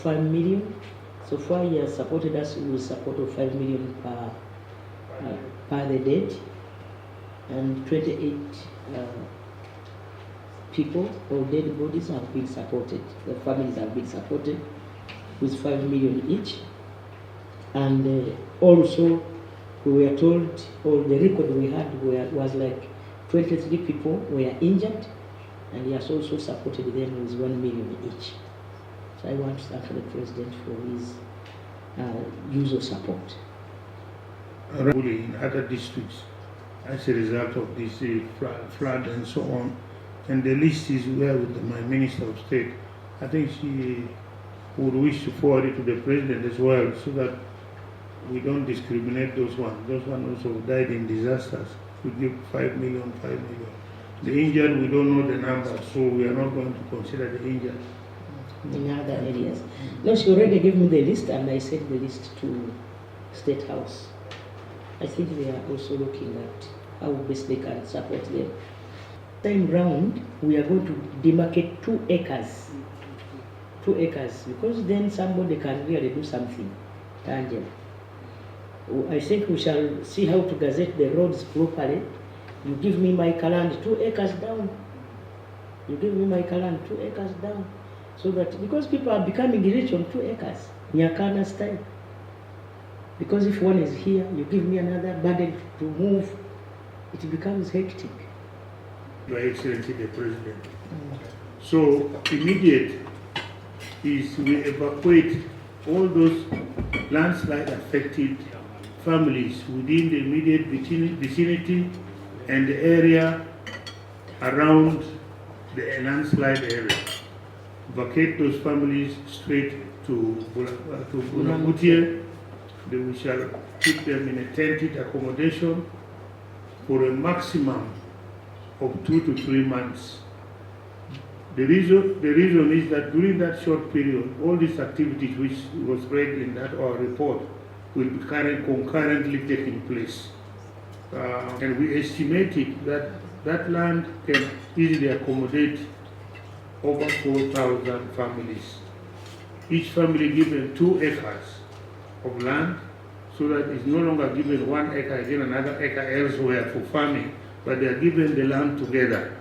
5 million. So far he has supported us with support of 5 million per the date, and 28 people or dead bodies have been supported. The families have been supported with 5 million each. And also we were told, or the record we had was like 23 people were injured, and he has also supported them with 1 million each. So I want to thank the President for his use of support. In other districts as a result of this flood and so on, and the list is there with my Minister of State. I think she would wish to forward it to the President as well, so that we don't discriminate those ones. Those ones also died in disasters. We give 5 million, 5 million. The injured, we don't know the number, so we are not going to consider the injured. In other areas. No, she already gave me the list, and I sent the list to State House. I think they are also looking at how best they can support them. Time round, we are going to demarcate 2 acres. 2 acres, because then somebody can really do something tangible. I think we shall see how to gazette the roads properly. You give me my land 2 acres down. You give me my land 2 acres down. So that, because people are becoming rich on 2 acres, Nyakana style. Because if one is here, you give me another burden to move, it becomes hectic. Your Excellency the President. So immediate is we evacuate all those landslide affected families within the immediate vicinity and the area around the landslide area. Vacate those families straight to Bulambuli. We shall keep them in a tented accommodation for a maximum of 2 to 3 months. The reason is that during that short period, all these activities which was read in that our report will be concurrently taking place. And we estimated that that land can easily accommodate over 4,000 families. Each family given 2 acres of land, so that it's no longer given 1 acre, again another acre elsewhere for farming, but they are given the land together,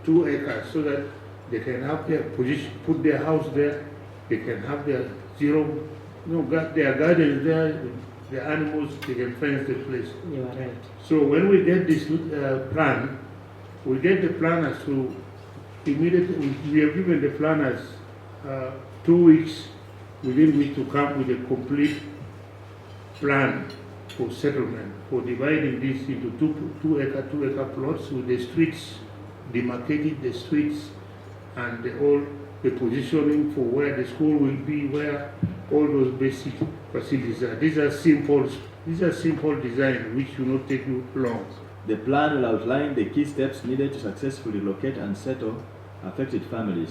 2 acres, so that they can have their position, put their house there, they can have their their gardens there, the animals, they can fence the place. You are right. So when we get this plan, we get the planners to immediately, we have given the planners 2 weeks within which to come with a complete plan for settlement, for dividing this into 2 acre plots with the streets, demarcated the streets and all the positioning for where the school will be, where all those basic facilities are. These are simple design which will not take you long. The plan will outline the key steps needed to successfully locate and settle affected families.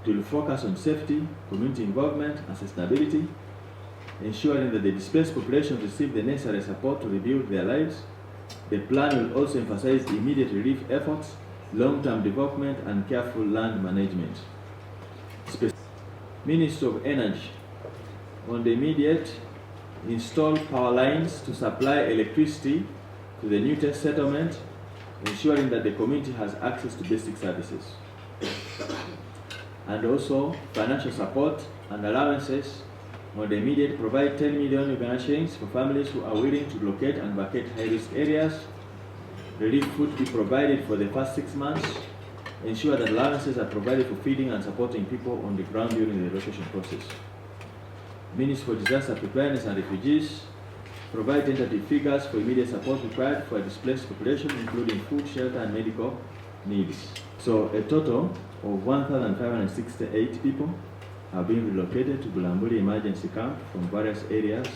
It will focus on safety, community involvement, and sustainability, ensuring that the displaced population receive the necessary support to rebuild their lives. The plan will also emphasize immediate relief efforts, long-term development, and careful land management. Ministry of Energy, on the immediate, install power lines to supply electricity to the new test settlement, ensuring that the community has access to basic services. And also financial support and allowances on the immediate, provide 10 million Uganda shillings for families who are willing to locate and vacate high-risk areas. Relief food be provided for the first 6 months. Ensure that allowances are provided for feeding and supporting people on the ground during the relocation process. Ministry for Disaster Preparedness and Refugees, provide tentative figures for immediate support required for a displaced population, including food, shelter, and medical needs. So a total of 1,568 people have been relocated to Bulambuli Emergency Camp from various areas,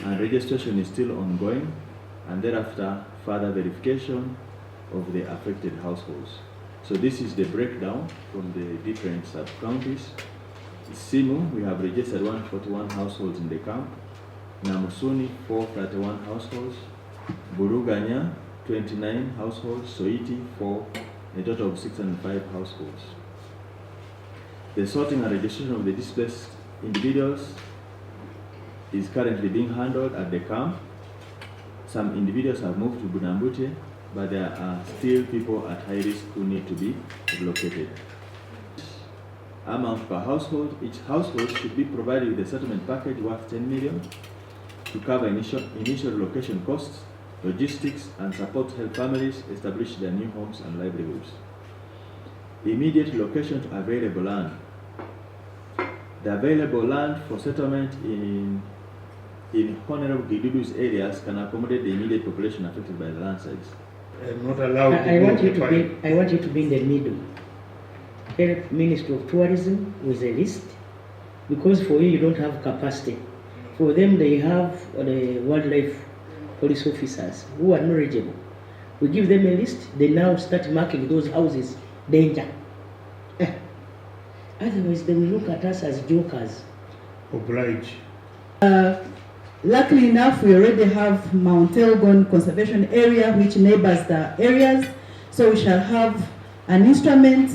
and registration is still ongoing, and thereafter further verification of the affected households. So this is the breakdown from the different sub-counties. Simu, we have registered 141 households in the camp. Namusuni, 431 households. Buruganya, 29 households. Soiti, 4, a total of 605 households. The sorting and registration of the displaced individuals is currently being handled at the camp. Some individuals have moved to Bulambuli, but there are still people at high risk who need to be relocated. Amount per household: each household should be provided with a settlement package worth 10 million to cover initial relocation costs, logistics, and support to help families establish their new homes and livelihoods. Immediate relocation to available land. The available land for settlement in Honorable Gidudu's areas can accommodate the immediate population affected by the landslides. I'm not allowed I want you to be in the middle. Help Ministry of Tourism with a list, because for you don't have capacity. For them, they have the wildlife police officers who are knowledgeable. We give them a list, they now start marking those houses danger. Otherwise, they will look at us as jokers. Oblige. Luckily enough, we already have Mount Elgon Conservation Area, which neighbors the areas. So we shall have an instrument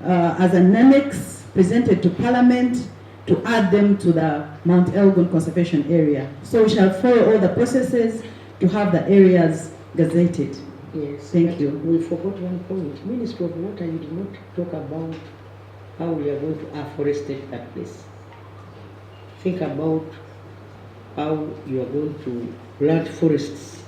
as an annex presented to Parliament to add them to the Mount Elgon Conservation Area. So we shall follow all the processes to have the areas gazetted. Yes. Thank you. We forgot one point. Ministry of Water, you did not talk about how we are going to afforestate that place. Think about how you are going to plant forests